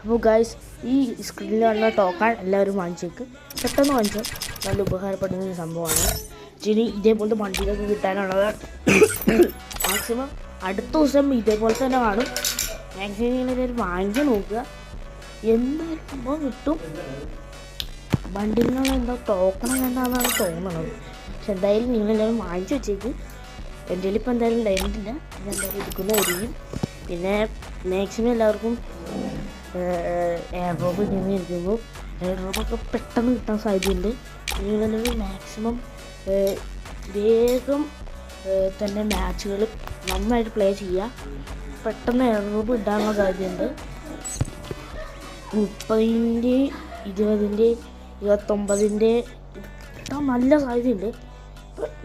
അപ്പോൾ ഗൈസ്, ഈ സ്ക്രീനിൽ കാണുന്ന ടോക്കൺ എല്ലാവരും വാങ്ങിച്ചേക്ക്. പെട്ടെന്ന് വാങ്ങിച്ചോ, നല്ല ഉപകാരപ്പെടുന്ന ഒരു സംഭവമാണ്. ഇനി ഇതേപോലത്തെ വണ്ടികളൊക്കെ കിട്ടാനുള്ളത് മാക്സിമം അടുത്ത ദിവസം ഇതേപോലെ തന്നെ കാണും. മാക്സിമം ഇങ്ങനെ വാങ്ങിച്ച് നോക്കുക, എന്തായാലും സംഭവം കിട്ടും. വണ്ടിയിലുള്ള എന്താ ടോക്കൺ വേണ്ടാന്നാണ് തോന്നുന്നത്. പക്ഷെ എന്തായാലും നിങ്ങളെല്ലാവരും വാങ്ങിച്ച് വെച്ചേക്ക്. എൻ്റെ കയ്യിൽ ഇപ്പോൾ എന്തായാലും ലൈനില്ല, എന്തായാലും എടുക്കുന്നതായിരിക്കും. പിന്നെ മാക്സിമം എല്ലാവർക്കും എയർ ഡ്രോപ്പ് ഇരിക്കുമ്പോൾ എയർ ഡ്രോപ്പൊക്കെ പെട്ടെന്ന് കിട്ടാൻ സാധ്യതയുണ്ട്. നിങ്ങളെല്ലാവരും മാക്സിമം വേഗം തന്നെ മാച്ചുകൾ നന്നായിട്ട് പ്ലേ ചെയ്യുക. പെട്ടെന്ന് എയർ ഡ്രോപ്പ് ഇടാനുള്ള സാധ്യതയുണ്ട്. 30-ൻ്റെ 20-ൻ്റെ 29-ൻ്റെ കിട്ടാൻ നല്ല സാധ്യതയുണ്ട്.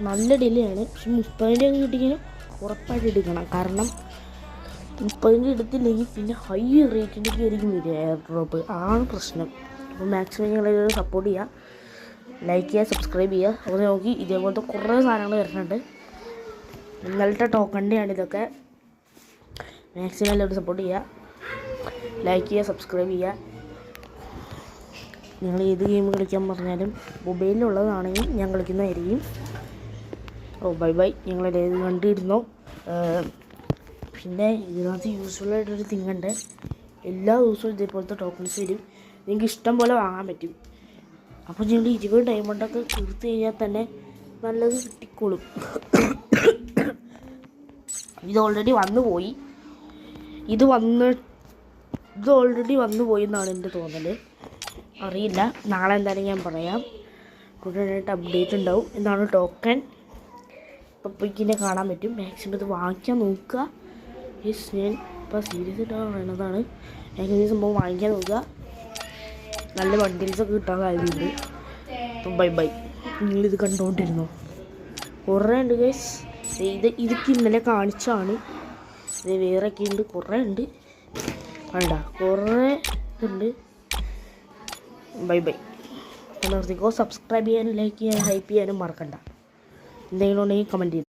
നല്ല ഡിലേ ആണ്. പക്ഷെ 30-ൻ്റെ ഒക്കെ കിട്ടിക്കഴിഞ്ഞാൽ ഉറപ്പായിട്ട് എടുക്കണം. കാരണം 30-ൻ്റെ എടുത്തില്ലെങ്കിൽ പിന്നെ ഹൈ റേറ്റിൻ്റെ ആയിരിക്കും വരിക എയർ ഡ്രോപ്പ്. ആണ് പ്രശ്നം. അപ്പോൾ മാക്സിമം നിങ്ങളെല്ലാവരും സപ്പോർട്ട് ചെയ്യുക, ലൈക്ക് ചെയ്യുക, സബ്സ്ക്രൈബ് ചെയ്യുക. അപ്പോൾ നോക്കി ഇതേപോലത്തെ കുറേ സാധനങ്ങൾ വരുന്നുണ്ട്. ഇന്നലത്തെ ടോക്കണിൻ്റെയാണ് ഇതൊക്കെ. മാക്സിമം എല്ലാവരും സപ്പോർട്ട് ചെയ്യുക, ലൈക്ക് ചെയ്യുക, സബ്സ്ക്രൈബ് ചെയ്യുക. നിങ്ങൾ ഏത് ഗെയിം കളിക്കാൻ പറഞ്ഞാലും മൊബൈലിലുള്ളതാണെങ്കിൽ ഞാൻ കളിക്കുന്നതായിരിക്കും. Bye bye. ഞങ്ങളെല്ലാവരും കണ്ടിരുന്നോ. പിന്നെ ഇതിനകത്ത് യൂസ്ഫുള്ളായിട്ടൊരു തിങ്ങുണ്ട്. എല്ലാ ദിവസവും ഇതേപോലത്തെ ടോക്കൺസ് വരും. നിങ്ങൾക്ക് ഇഷ്ടം പോലെ വാങ്ങാൻ പറ്റും. അപ്പോൾ നിങ്ങൾ 20 ഡയമണ്ടൊക്കെ തീർത്ത് കഴിഞ്ഞാൽ തന്നെ നല്ലത് കിട്ടിക്കോളും. ഇത് ഓൾറെഡി വന്നു പോയി. ഇത് ഓൾറെഡി വന്നു പോയി എന്നാണ് എൻ്റെ തോന്നൽ. അറിയില്ല, നാളെ എന്തായാലും ഞാൻ പറയാം. കൂടുതലായിട്ട് അപ്ഡേറ്റ് ഉണ്ടാവും. എന്താണ് ടോക്കൺ ഇപ്പോൾ ഇതിനെ കാണാൻ പറ്റും. മാക്സിമം ഇത് വാങ്ങിക്കാൻ നോക്കുക. ഞാൻ ഇപ്പോൾ സീരിയസ് ആയിട്ടാണ് പറയുന്നതാണ്. മാക്സിമം ഈ സംഭവം വാങ്ങിക്കാൻ നോക്കുക. നല്ല ബണ്ടിൽസൊക്കെ കിട്ടാൻ സാധ്യതയുണ്ട്. അപ്പം ബൈ ബൈ. നിങ്ങളിത് കണ്ടുകൊണ്ടിരുന്നോ. കുറേ ഉണ്ട് ഗൈസ്. ഇതൊക്കെ ഇന്നലെ കാണിച്ചാണ്. ഇത് വേറെയൊക്കെ ഉണ്ട്, കുറേ ഉണ്ട്. വേണ്ട, കുറേ ഉണ്ട്. Bye bye. നിർത്തിക്കോ. സബ്സ്ക്രൈബ് ചെയ്യാനും ലൈക്ക് ചെയ്യാനും ഹൈപ്പ് ചെയ്യാനും മറക്കണ്ട. എന്തെങ്കിലും ഉണ്ടെങ്കിൽ കമൻറ്റ് ചെയ്തു.